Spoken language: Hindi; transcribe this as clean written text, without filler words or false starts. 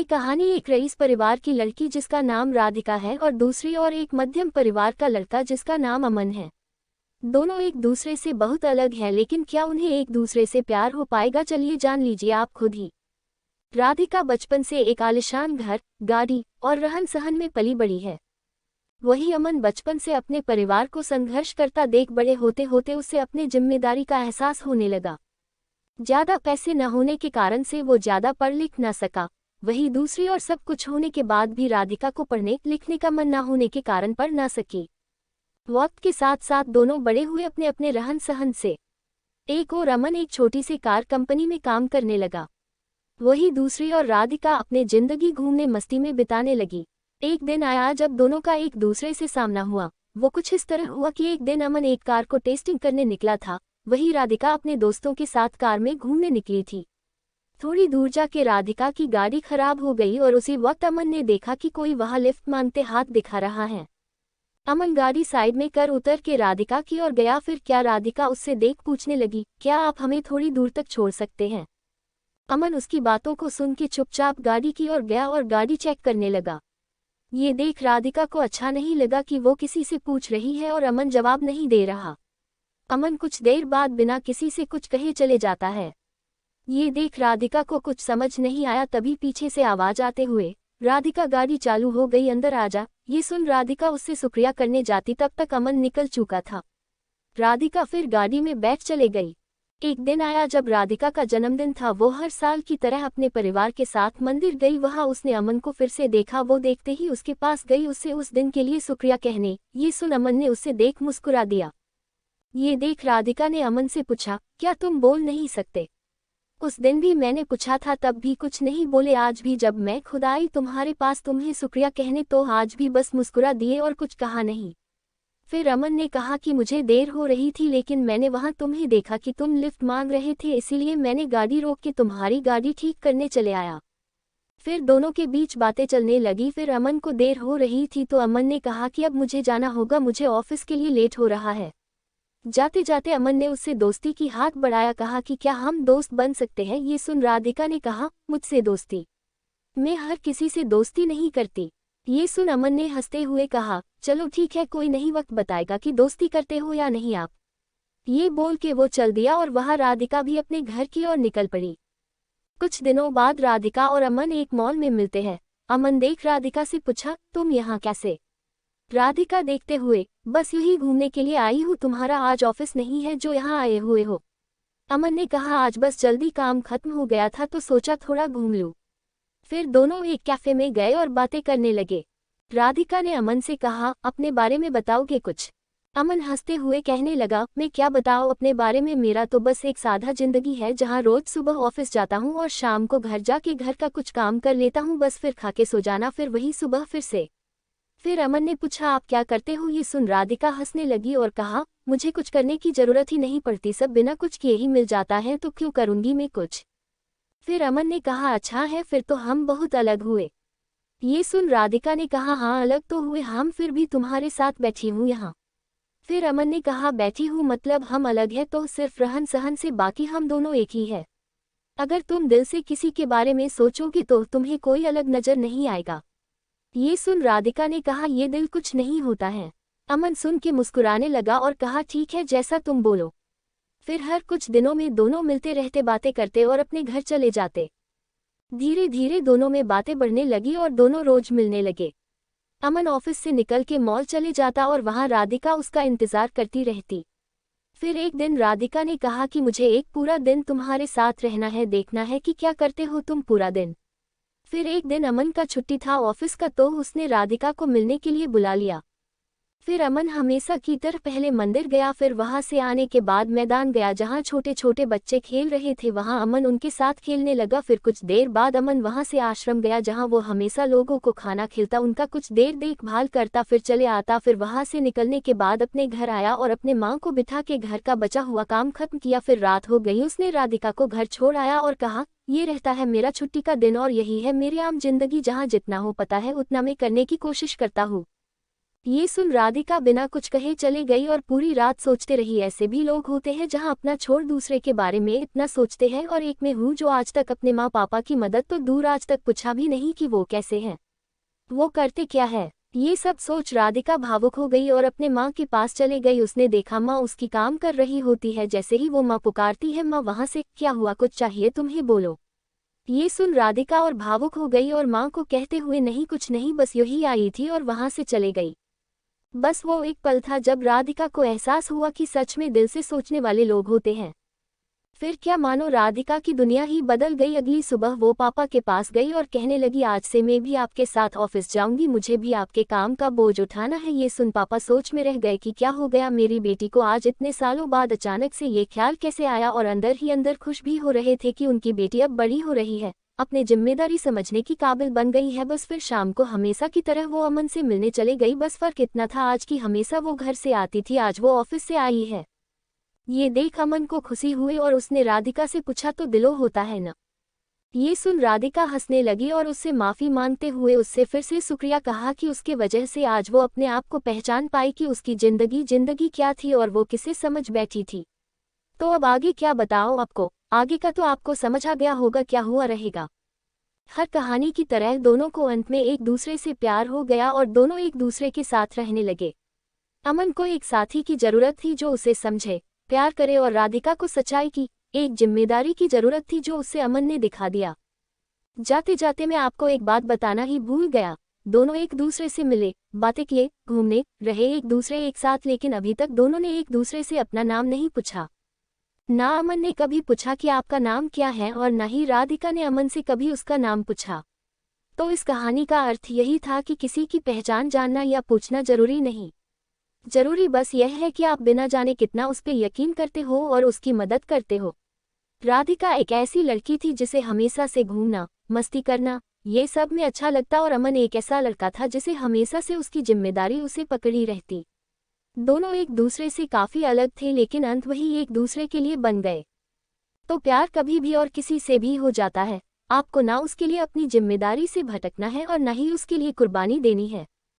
कहानी एक रईस परिवार की लड़की जिसका नाम राधिका है और दूसरी और एक मध्यम परिवार का लड़का जिसका नाम अमन है। दोनों एक दूसरे से बहुत अलग हैं, लेकिन क्या उन्हें एक दूसरे से प्यार हो पाएगा, चलिए जान लीजिए आप खुद ही। राधिका बचपन से एक आलिशान घर, गाड़ी और रहन सहन में पली बड़ी है। वही अमन बचपन से अपने परिवार को संघर्ष करता देख बड़े होते होते उसे अपने जिम्मेदारी का एहसास होने लगा। ज्यादा पैसे न होने के कारण से वो ज्यादा पढ़ लिख न सका। वही दूसरी और सब कुछ होने के बाद भी राधिका को पढ़ने लिखने का मन न होने के कारण पढ़ न सकी। वक्त के साथ साथ दोनों बड़े हुए अपने अपने रहन सहन से। एक और अमन एक छोटी सी कार कंपनी में काम करने लगा। वही दूसरी और राधिका अपने जिंदगी घूमने मस्ती में बिताने लगी। एक दिन आया जब दोनों का एक दूसरे से सामना हुआ। वो कुछ इस तरह हुआ कि एक दिन अमन एक कार को टेस्टिंग करने निकला था, वही राधिका अपने दोस्तों के साथ कार में घूमने निकली थी। थोड़ी दूर जाके राधिका की गाड़ी खराब हो गई और उसी वक्त अमन ने देखा कि कोई वहां लिफ्ट मांगते हाथ दिखा रहा है। अमन गाड़ी साइड में कर उतर के राधिका की ओर गया। फिर क्या राधिका उससे देख पूछने लगी, क्या आप हमें थोड़ी दूर तक छोड़ सकते हैं? अमन उसकी बातों को सुन के चुपचाप गाड़ी की ओर गया और गाड़ी चेक करने लगा। ये देख राधिका को अच्छा नहीं लगा कि वो किसी से पूछ रही है और अमन जवाब नहीं दे रहा। अमन कुछ देर बाद बिना किसी से कुछ कहे चले जाता है। ये देख राधिका को कुछ समझ नहीं आया, तभी पीछे से आवाज आते हुए, राधिका गाड़ी चालू हो गई, अंदर आ जा। ये सुन राधिका उससे शुक्रिया करने जाती, तब तक अमन निकल चुका था। राधिका फिर गाड़ी में बैठ चले गई। एक दिन आया जब राधिका का जन्मदिन था। वो हर साल की तरह अपने परिवार के साथ मंदिर गई। वहां उसने अमन को फिर से देखा। वो देखते ही उसके पास गई उससे उस दिन के लिए शुक्रिया कहने। ये सुन अमन ने उससे देख मुस्कुरा दिया। ये देख राधिका ने अमन से पूछा, क्या तुम बोल नहीं सकते? उस दिन भी मैंने पूछा था, तब भी कुछ नहीं बोले। आज भी जब मैं खुद आई तुम्हारे पास तुम्हें शुक्रिया कहने, तो आज भी बस मुस्कुरा दिए और कुछ कहा नहीं। फिर अमन ने कहा कि मुझे देर हो रही थी, लेकिन मैंने वहां तुम्हें देखा कि तुम लिफ्ट मांग रहे थे, इसीलिए मैंने गाड़ी रोक के तुम्हारी गाड़ी ठीक करने चले आया। फिर दोनों के बीच बातें चलने लगी। फिर अमन को देर हो रही थी तो अमन ने कहा कि अब मुझे जाना होगा, मुझे ऑफिस के लिए लेट हो रहा है। जाते जाते अमन ने उससे दोस्ती की हाथ बढ़ाया, कहा कि क्या हम दोस्त बन सकते हैं? ये सुन राधिका ने कहा, मुझसे दोस्ती? मैं हर किसी से दोस्ती नहीं करती। ये सुन अमन ने हंसते हुए कहा, चलो ठीक है, कोई नहीं वक्त बताएगा कि दोस्ती करते हो या नहीं आप। ये बोल के वो चल दिया और वहां राधिका भी अपने घर की ओर निकल पड़ी। कुछ दिनों बाद राधिका और अमन एक मॉल में मिलते हैं। अमन देख राधिका से पूछा, तुम यहाँ कैसे? राधिका देखते हुए, बस यूं ही घूमने के लिए आई हूँ, तुम्हारा आज ऑफिस नहीं है जो यहाँ आए हुए हो? अमन ने कहा, आज बस जल्दी काम खत्म हो गया था तो सोचा थोड़ा घूम लूं। फिर दोनों एक कैफे में गए और बातें करने लगे। राधिका ने अमन से कहा, अपने बारे में बताओगे कुछ? अमन हंसते हुए कहने लगा, मैं क्या बताऊँ अपने बारे में, मेरा तो बस एक सादा जिंदगी है जहाँ रोज सुबह ऑफिस जाता हूँ और शाम को घर जाके घर का कुछ काम कर लेता हूँ, बस फिर खा के सो जाना, फिर वही सुबह फिर से। फिर अमन ने पूछा, आप क्या करते हो? ये सुन राधिका हंसने लगी और कहा, मुझे कुछ करने की जरूरत ही नहीं पड़ती, सब बिना कुछ किए ही मिल जाता है, तो क्यों करूंगी मैं कुछ? फिर अमन ने कहा, अच्छा है, फिर तो हम बहुत अलग हुए। ये सुन राधिका ने कहा, हाँ अलग तो हुए हम, फिर भी तुम्हारे साथ बैठी हूँ यहाँ। फिर अमन ने कहा, बैठी हूँ मतलब हम अलग है तो सिर्फ रहन सहन से, बाकी हम दोनों एक ही है। अगर तुम दिल से किसी के बारे में सोचोगी तो तुम्हें कोई अलग नजर नहीं आएगा। ये सुन राधिका ने कहा, ये दिल कुछ नहीं होता है। अमन सुन के मुस्कुराने लगा और कहा, ठीक है, जैसा तुम बोलो। फिर हर कुछ दिनों में दोनों मिलते रहते, बातें करते और अपने घर चले जाते। धीरे धीरे दोनों में बातें बढ़ने लगी और दोनों रोज मिलने लगे। अमन ऑफिस से निकल के मॉल चले जाता और वहां राधिका उसका इंतजार करती रहती। फिर एक दिन राधिका ने कहा कि मुझे एक पूरा दिन तुम्हारे साथ रहना है, देखना है कि क्या करते हो तुम पूरा दिन। फिर एक दिन अमन का छुट्टी था ऑफिस का, तो उसने राधिका को मिलने के लिए बुला लिया। फिर अमन हमेशा की तरह पहले मंदिर गया, फिर वहां से आने के बाद मैदान गया जहां छोटे छोटे बच्चे खेल रहे थे, वहां अमन उनके साथ खेलने लगा। फिर कुछ देर बाद अमन वहां से आश्रम गया जहां वो हमेशा लोगों को खाना खिलाता, उनका कुछ देर देखभाल करता, फिर चले आता। फिर वहां से निकलने के बाद अपने घर आया और अपने माँ को बिठा के घर का बचा हुआ काम खत्म किया। फिर रात हो गई, उसने राधिका को घर छोड़ आया और कहा, ये रहता है मेरा छुट्टी का दिन और यही है मेरी आम जिंदगी, जहाँ जितना हो पता है उतना मैं करने की कोशिश करता हूँ। ये सुन राधिका बिना कुछ कहे चले गई और पूरी रात सोचते रही। ऐसे भी लोग होते हैं जहां अपना छोड़ दूसरे के बारे में इतना सोचते हैं, और एक मैं हूँ जो आज तक अपने माँ पापा की मदद तो दूर आज तक पूछा भी नहीं कि वो कैसे हैं, वो करते क्या है। ये सब सोच राधिका भावुक हो गई और अपने माँ के पास चले गई। उसने देखा माँ उसकी काम कर रही होती है। जैसे ही वो माँ पुकारती है, माँ वहाँ से, क्या हुआ, कुछ चाहिए तुम्हें, बोलो। ये सुन राधिका और भावुक हो गई और माँ को कहते हुए, नहीं कुछ नहीं, बस यही आई थी, और वहाँ से चले गई। बस वो एक पल था जब राधिका को एहसास हुआ कि सच में दिल से सोचने वाले लोग होते हैं। फिर क्या मानो राधिका की दुनिया ही बदल गई। अगली सुबह वो पापा के पास गई और कहने लगी, आज से मैं भी आपके साथ ऑफिस जाऊंगी, मुझे भी आपके काम का बोझ उठाना है। ये सुन पापा सोच में रह गए कि क्या हो गया मेरी बेटी को, आज इतने सालों बाद अचानक से ये ख्याल कैसे आया। और अंदर ही अंदर खुश भी हो रहे थे कि उनकी बेटी अब बड़ी हो रही है, अपने जिम्मेदारी समझने की काबिल बन गई है। बस फिर शाम को हमेशा की तरह वो अमन से मिलने चले गई। बस फर्क इतना था, आज की हमेशा वो घर से आती थी, आज वो ऑफिस से आई है। ये देख अमन को खुशी हुई और उसने राधिका से पूछा, तो दिलो होता है न। ये सुन राधिका हंसने लगी और उससे माफी मांगते हुए उससे फिर से शुक्रिया कहा कि उसके वजह से आज वो अपने आप को पहचान पाई कि उसकी जिंदगी क्या थी और वो किसे समझ बैठी थी। तो अब आगे क्या बताओ आपको, आगे का तो आपको समझ आ गया होगा क्या हुआ रहेगा। हर कहानी की तरह दोनों को अंत में एक दूसरे से प्यार हो गया और दोनों एक दूसरे के साथ रहने लगे। अमन को एक साथी की जरूरत थी जो उसे समझे, प्यार करे, और राधिका को सच्चाई की एक जिम्मेदारी की जरूरत थी जो उससे अमन ने दिखा दिया। जाते जाते मैं आपको एक बात बताना ही भूल गया, दोनों एक दूसरे से मिले, बातें किए, घूमने रहे एक दूसरे एक साथ, लेकिन अभी तक दोनों ने एक दूसरे से अपना नाम नहीं पूछा। ना अमन ने कभी पूछा कि आपका नाम क्या है, और न ही राधिका ने अमन से कभी उसका नाम पूछा। तो इस कहानी का अर्थ यही था कि किसी की पहचान जानना या पूछना जरूरी नहीं, जरूरी बस यह है कि आप बिना जाने कितना उस पर यकीन करते हो और उसकी मदद करते हो। राधिका एक ऐसी लड़की थी जिसे हमेशा से घूमना, मस्ती करना, ये सब में अच्छा लगता, और अमन एक ऐसा लड़का था जिसे हमेशा से उसकी जिम्मेदारी उसे पकड़ी रहती। दोनों एक दूसरे से काफी अलग थे, लेकिन अंत वही एक दूसरे के लिए बन गए। तो प्यार कभी भी और किसी से भी हो जाता है, आपको ना उसके लिए अपनी जिम्मेदारी से भटकना है और न ही उसके लिए कुर्बानी देनी है।